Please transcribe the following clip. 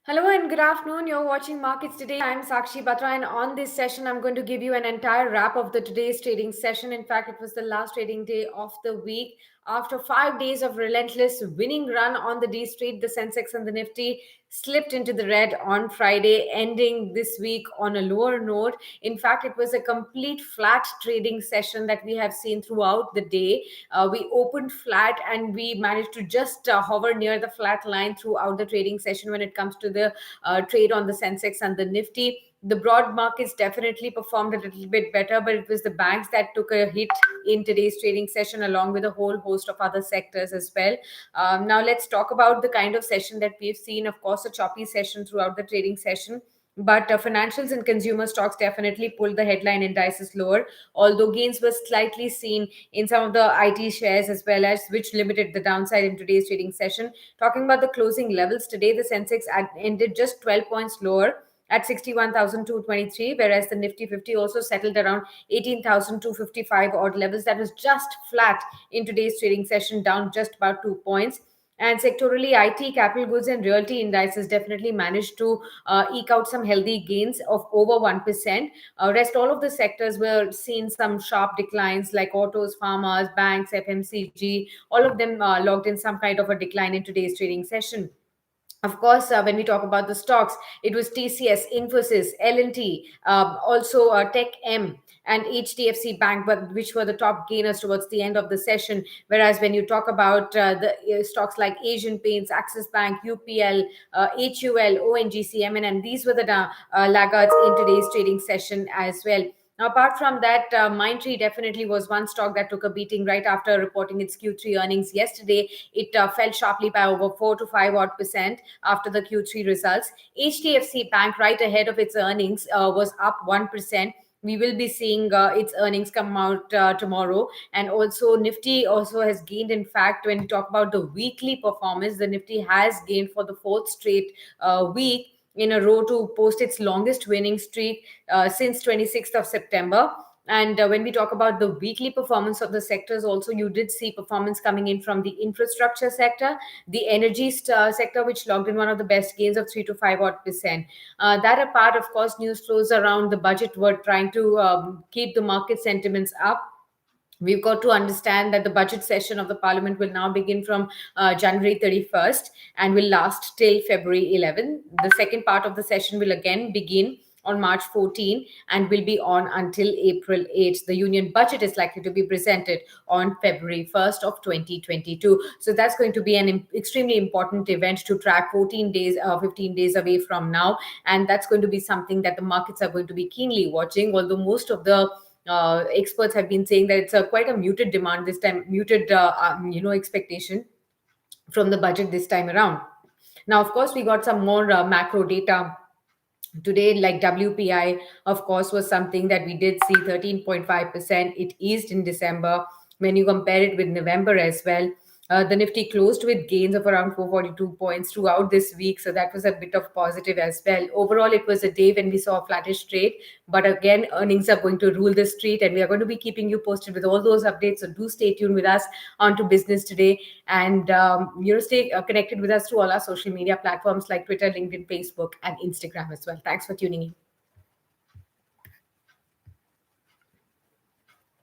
Hello and good afternoon. You're watching Markets Today. I'm Sakshi Batra, and on this session, I'm going to give you an entire wrap of the today's trading session. In fact, it was the last trading day of the week. After 5 days of relentless winning run on the D Street, the Sensex and the Nifty slipped into the red on Friday, ending this week on a lower note. In fact, it was a complete flat trading session that we have seen throughout the day. We opened flat and we managed to just hover near the flat line throughout the trading session when it comes to the trade on the Sensex and the Nifty. The broad markets definitely performed a little bit better, but it was the banks that took a hit in today's trading session, along with a whole host of other sectors as well. Now, let's talk about the kind of session that we've seen. Of course, a choppy session throughout the trading session. But financials and consumer stocks definitely pulled the headline indices lower, although gains were slightly seen in some of the IT shares as well, as which limited the downside in today's trading session. Talking about the closing levels today, the Sensex ended just 12 points lower at 61,223, whereas the Nifty 50 also settled around 18,255 odd levels. That was just flat in today's trading session, down just about 2 points. And sectorally, IT, capital goods, and realty indices definitely managed to eke out some healthy gains of over 1%. Rest all of the sectors were seeing some sharp declines, like autos, pharmas, banks, FMCG. All of them logged in some kind of a decline in today's trading session. Of course, when we talk about the stocks, it was TCS, Infosys, L&T, also Tech M and HDFC Bank, but which were the top gainers towards the end of the session. Whereas when you talk about the stocks like Asian Paints, Axis Bank, UPL, HUL, ONGC, MNN, these were the laggards in today's trading session as well. Now, apart from that, Mindtree definitely was one stock that took a beating right after reporting its Q3 earnings yesterday. It fell sharply by over 4 to 5 odd percent after the Q3 results. HDFC Bank, right ahead of its earnings, was up 1%. We will be seeing its earnings come out tomorrow. And also, Nifty also has gained. In fact, when we talk about the weekly performance, the Nifty has gained for the fourth straight week in a row to post its longest winning streak since 26th of September. And when we talk about the weekly performance of the sectors, also you did see performance coming in from the infrastructure sector, the energy sector, which logged in one of the best gains of 3 to 5 odd percent. That apart, of course, news flows around the budget were trying to keep the market sentiments up. We've got to understand that the budget session of the parliament will now begin from January 31st and will last till February 11. The second part of the session will again begin on March 14 and will be on until April 8th. The union budget is likely to be presented on February 1st of 2022. So that's going to be an extremely important event to track 14 days, 15 days away from now. And that's going to be something that the markets are going to be keenly watching, although most of the experts have been saying that it's quite a muted demand this time, muted expectation from the budget this time around. Now, of course, we got some more macro data today, like WPI, of course, was something that we did see 13.5%. It eased in December. When you compare it with November as well, the Nifty closed with gains of around 442 points throughout this week. So that was a bit of positive as well. Overall, it was a day when we saw a flattish trade. But again, earnings are going to rule the street, and we are going to be keeping you posted with all those updates. So do stay tuned with us on to Business Today, and stay connected with us through all our social media platforms like Twitter, LinkedIn, Facebook, and Instagram as well. Thanks for tuning in.